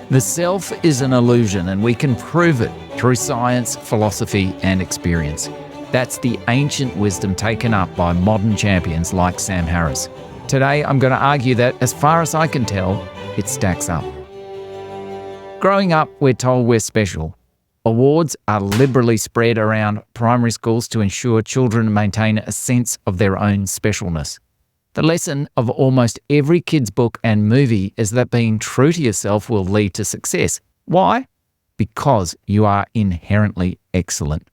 The self is an illusion, and we can prove it through science, philosophy, and experience. That's the ancient wisdom taken up by modern champions like Sam Harris. Today, I'm going to argue that, as far as I can tell, it stacks up. Growing up, we're told we're special. Awards are liberally spread around primary schools to ensure children maintain a sense of their own specialness. The lesson of almost every kid's book and movie is that being true to yourself will lead to success. Why? Because you are inherently excellent.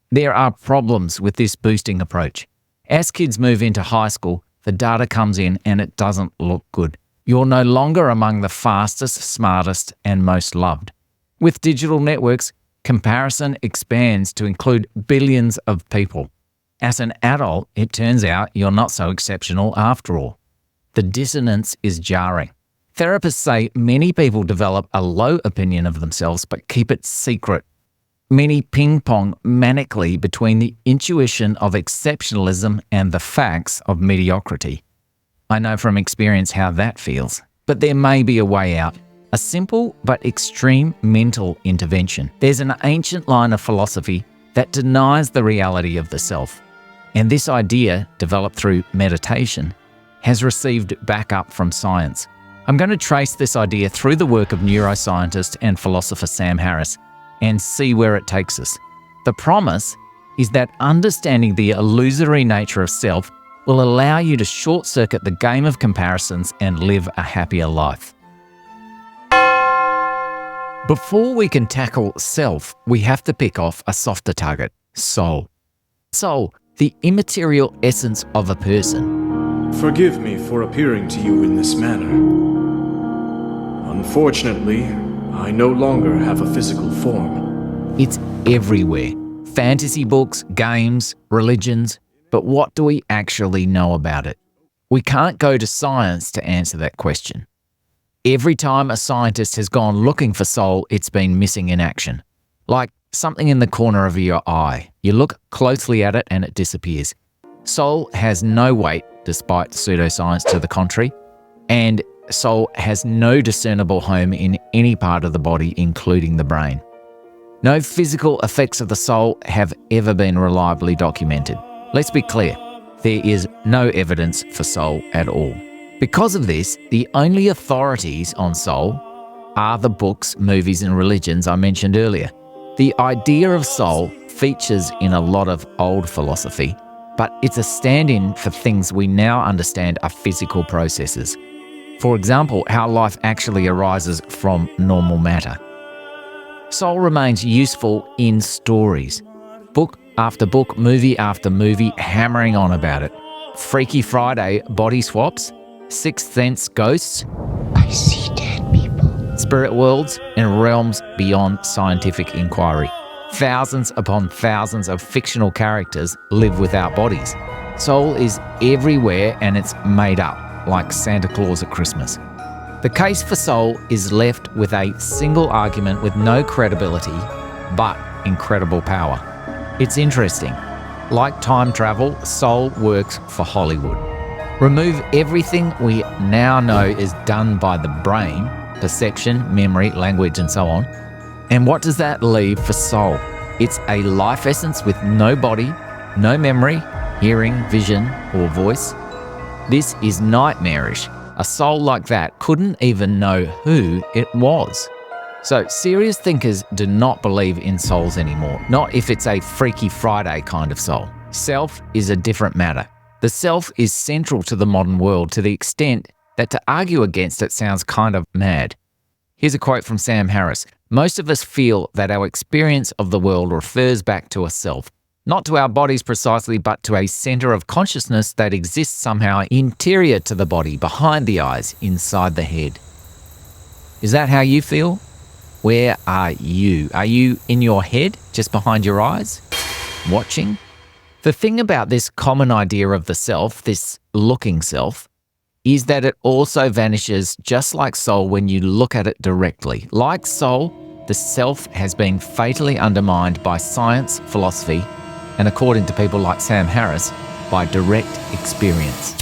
There are problems with this boosting approach. As kids move into high school, the data comes in and it doesn't look good. You're no longer among the fastest, smartest, and most loved. With digital networks, comparison expands to include billions of people. As an adult, it turns out you're not so exceptional after all. The dissonance is jarring. Therapists say many people develop a low opinion of themselves but keep it secret. Many ping-pong manically between the intuition of exceptionalism and the facts of mediocrity. I know from experience how that feels, but there may be a way out. A simple but extreme mental intervention. There's an ancient line of philosophy that denies the reality of the self. And this idea, developed through meditation, has received backup from science. I'm going to trace this idea through the work of neuroscientist and philosopher Sam Harris and see where it takes us. The promise is that understanding the illusory nature of self will allow you to short-circuit the game of comparisons and live a happier life. Before we can tackle self, we have to pick off a softer target, soul. Soul, the immaterial essence of a person. Forgive me for appearing to you in this manner. Unfortunately, I no longer have a physical form. It's everywhere. Fantasy books, games, religions, but what do we actually know about it? We can't go to science to answer that question. Every time a scientist has gone looking for soul, it's been missing in action. Like something in the corner of your eye. You look closely at it and it disappears. Soul has no weight, despite pseudoscience to the contrary, and soul has no discernible home in any part of the body, including the brain. No physical effects of the soul have ever been reliably documented. Let's be clear, there is no evidence for soul at all. Because of this, the only authorities on soul are the books, movies, and religions I mentioned earlier. The idea of soul features in a lot of old philosophy, but it's a stand-in for things we now understand are physical processes. For example, how life actually arises from normal matter. Soul remains useful in stories. Book after book, movie after movie, hammering on about it. Freaky Friday, body swaps, Sixth Sense ghosts, I see dead people, spirit worlds, and realms beyond scientific inquiry. Thousands upon thousands of fictional characters live without bodies. Soul is everywhere and it's made up, like Santa Claus at Christmas. The case for soul is left with a single argument with no credibility, but incredible power. It's interesting. Like time travel, soul works for Hollywood. Remove everything we now know is done by the brain, perception, memory, language, and so on. And what does that leave for soul? It's a life essence with no body, no memory, hearing, vision, or voice. This is nightmarish. A soul like that couldn't even know who it was. So serious thinkers do not believe in souls anymore, not if it's a Freaky Friday kind of soul. Self is a different matter. The self is central to the modern world to the extent that to argue against it sounds kind of mad. Here's a quote from Sam Harris. Most of us feel that our experience of the world refers back to a self, not to our bodies precisely, but to a center of consciousness that exists somehow interior to the body, behind the eyes, inside the head. Is that how you feel? Where are you? Are you in your head, just behind your eyes, watching? The thing about this common idea of the self, this looking self, is that it also vanishes just like soul when you look at it directly. Like soul, the self has been fatally undermined by science, philosophy, and according to people like Sam Harris, by direct experience.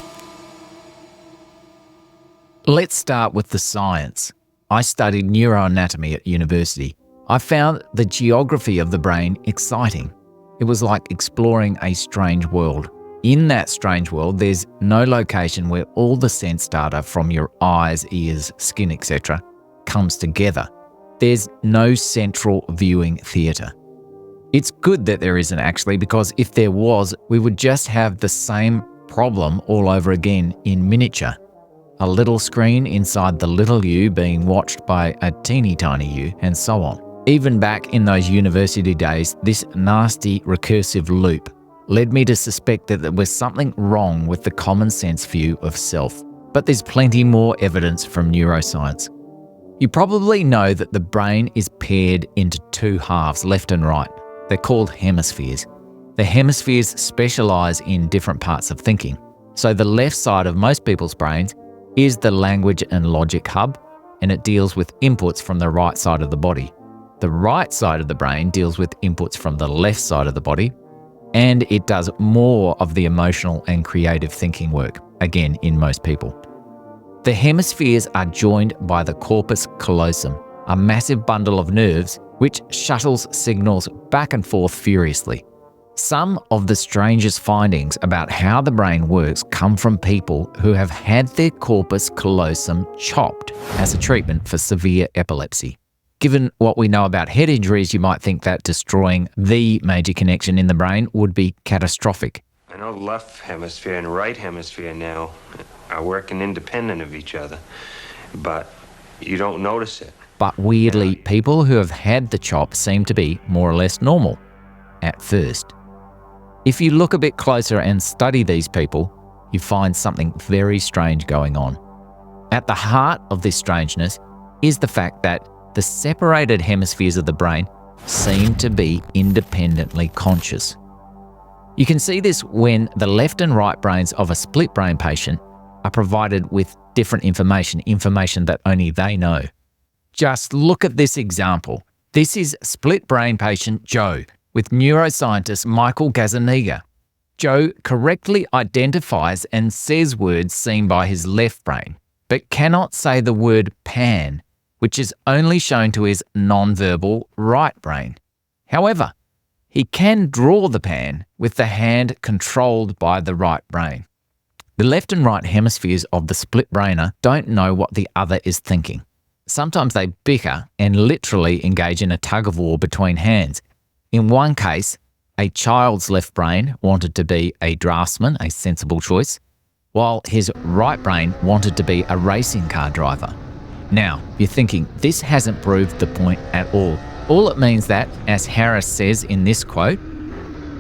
Let's start with the science. I studied neuroanatomy at university. I found the geography of the brain exciting. It was like exploring a strange world. In that strange world, there's no location where all the sense data from your eyes, ears, skin, etc. comes together. There's no central viewing theatre. It's good that there isn't actually, because if there was, we would just have the same problem all over again in miniature. A little screen inside the little you being watched by a teeny tiny you, and so on. Even back in those university days, this nasty recursive loop led me to suspect that there was something wrong with the common sense view of self. But there's plenty more evidence from neuroscience. You probably know that the brain is paired into two halves, left and right. They're called hemispheres. The hemispheres specialise in different parts of thinking. So the left side of most people's brains is the language and logic hub, and it deals with inputs from the right side of the body. The right side of the brain deals with inputs from the left side of the body, and it does more of the emotional and creative thinking work, again, in most people. The hemispheres are joined by the corpus callosum, a massive bundle of nerves which shuttles signals back and forth furiously. Some of the strangest findings about how the brain works come from people who have had their corpus callosum chopped as a treatment for severe epilepsy. Given what we know about head injuries, you might think that destroying the major connection in the brain would be catastrophic. I know left hemisphere and right hemisphere now are working independent of each other, but you don't notice it. But weirdly, people who have had the chop seem to be more or less normal at first. If you look a bit closer and study these people, you find something very strange going on. At the heart of this strangeness is the fact that the separated hemispheres of the brain seem to be independently conscious. You can see this when the left and right brains of a split brain patient are provided with different information that only they know. Just look at this example. This is split brain patient Joe with neuroscientist Michael Gazzaniga. Joe correctly identifies and says words seen by his left brain, but cannot say the word pan, which is only shown to his non-verbal right brain. However, he can draw the pan with the hand controlled by the right brain. The left and right hemispheres of the split brainer don't know what the other is thinking. Sometimes they bicker and literally engage in a tug-of-war between hands. In one case, a child's left brain wanted to be a draftsman, a sensible choice, while his right brain wanted to be a racing car driver. Now, you're thinking, this hasn't proved the point at all. All it means that, as Harris says in this quote,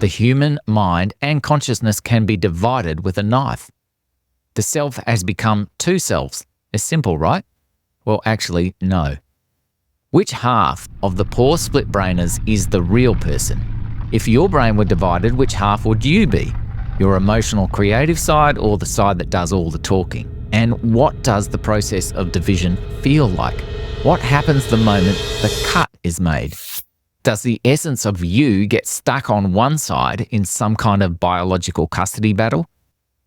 the human mind and consciousness can be divided with a knife. The self has become two selves. It's simple, right? Well, actually, no. Which half of the poor split brainers is the real person? If your brain were divided, which half would you be? Your emotional creative side or the side that does all the talking? And what does the process of division feel like? What happens the moment the cut is made? Does the essence of you get stuck on one side in some kind of biological custody battle?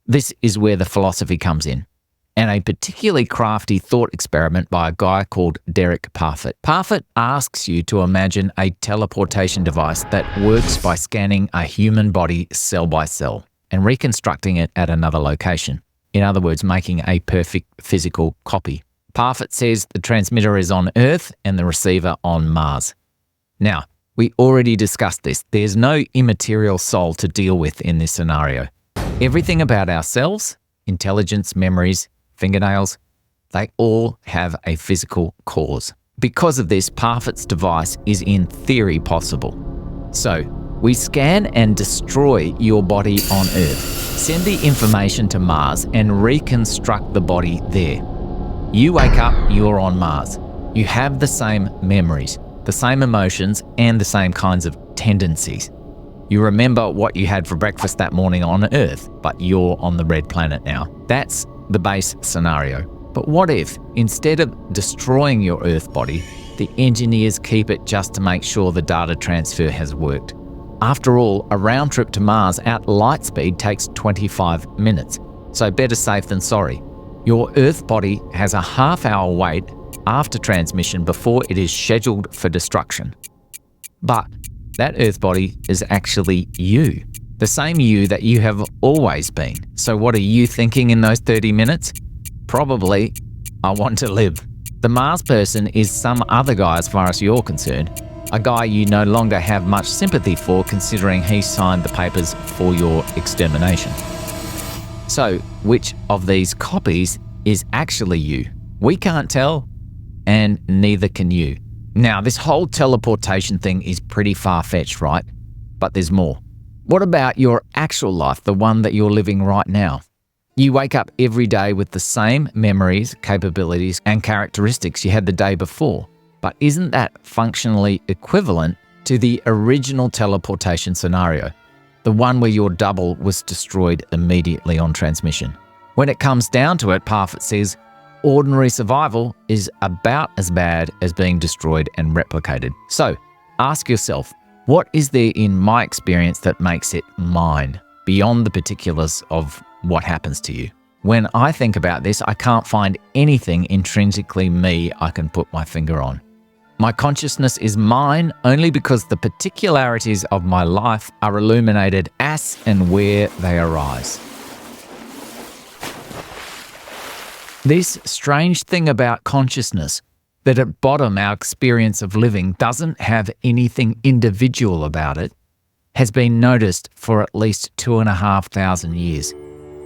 This is where the philosophy comes in, and a particularly crafty thought experiment by a guy called Derek Parfit. Parfit asks you to imagine a teleportation device that works by scanning a human body cell by cell and reconstructing it at another location. In other words, making a perfect physical copy. Parfit says the transmitter is on Earth and the receiver on Mars. Now, we already discussed this. There's no immaterial soul to deal with in this scenario. Everything about ourselves, intelligence, memories, fingernails, they all have a physical cause. Because of this, Parfit's device is in theory possible. So, we scan and destroy your body on Earth, send the information to Mars and reconstruct the body there. You wake up, you're on Mars. You have the same memories, the same emotions, and the same kinds of tendencies. You remember what you had for breakfast that morning on Earth, but you're on the red planet now. That's the base scenario. But what if, instead of destroying your Earth body, the engineers keep it just to make sure the data transfer has worked? After all, a round trip to Mars at light speed takes 25 minutes, so better safe than sorry. Your Earth body has a half-hour wait after transmission before it is scheduled for destruction. But that Earth body is actually you, the same you that you have always been. So what are you thinking in those 30 minutes? Probably, I want to live. The Mars person is some other guy as far as you're concerned, a guy you no longer have much sympathy for considering he signed the papers for your extermination. So, which of these copies is actually you? We can't tell, and neither can you. Now, this whole teleportation thing is pretty far-fetched, right? But there's more. What about your actual life, the one that you're living right now? You wake up every day with the same memories, capabilities, and characteristics you had the day before. But isn't that functionally equivalent to the original teleportation scenario, the one where your double was destroyed immediately on transmission? When it comes down to it, Parfit says, ordinary survival is about as bad as being destroyed and replicated. So, ask yourself, what is there in my experience that makes it mine, beyond the particulars of what happens to you? When I think about this, I can't find anything intrinsically me I can put my finger on. My consciousness is mine only because the particularities of my life are illuminated as and where they arise. This strange thing about consciousness, that at bottom our experience of living doesn't have anything individual about it, has been noticed for at least 2,500 years.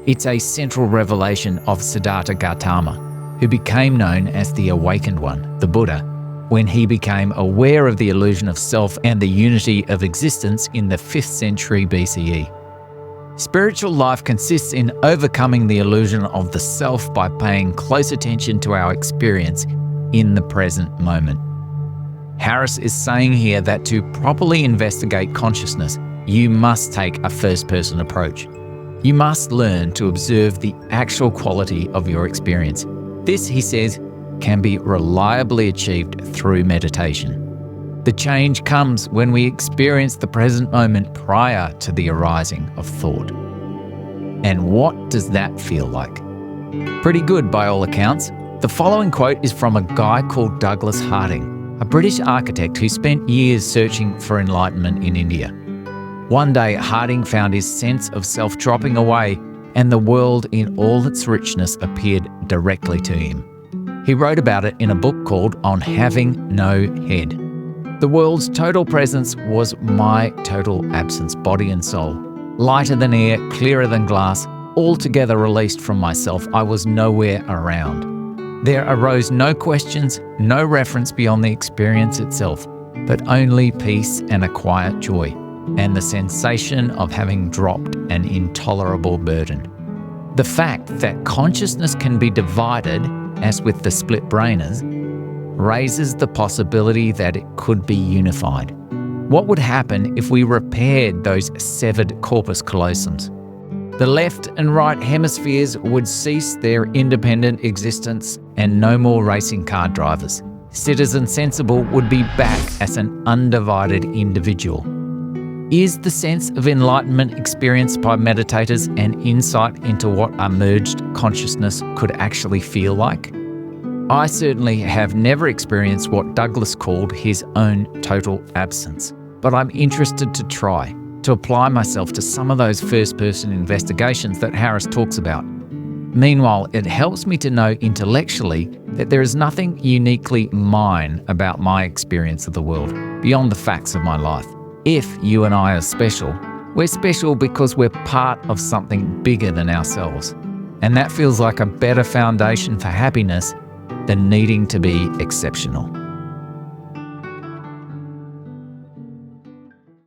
It's a central revelation of Siddartha Gautama, who became known as the Awakened One, the Buddha, when he became aware of the illusion of self and the unity of existence in the 5th century BCE. Spiritual life consists in overcoming the illusion of the self by paying close attention to our experience in the present moment. Harris is saying here that to properly investigate consciousness, you must take a first-person approach. You must learn to observe the actual quality of your experience. This, he says, can be reliably achieved through meditation. The change comes when we experience the present moment prior to the arising of thought. And what does that feel like? Pretty good by all accounts. The following quote is from a guy called Douglas Harding, a British architect who spent years searching for enlightenment in India. One day, Harding found his sense of self dropping away, and the world in all its richness appeared directly to him. He wrote about it in a book called On Having No Head. The world's total presence was my total absence, body and soul. Lighter than air, clearer than glass, altogether released from myself, I was nowhere around. There arose no questions, no reference beyond the experience itself, but only peace and a quiet joy, and the sensation of having dropped an intolerable burden. The fact that consciousness can be divided, as with the split brainers, raises the possibility that it could be unified. What would happen if we repaired those severed corpus callosums? The left and right hemispheres would cease their independent existence and no more racing car drivers. Citizen Sensible would be back as an undivided individual. Is the sense of enlightenment experienced by meditators an insight into what a merged consciousness could actually feel like? I certainly have never experienced what Douglas called his own total absence, but I'm interested to try, to apply myself to some of those first-person investigations that Harris talks about. Meanwhile, it helps me to know intellectually that there is nothing uniquely mine about my experience of the world, beyond the facts of my life. If you and I are special, we're special because we're part of something bigger than ourselves. And that feels like a better foundation for happiness than needing to be exceptional.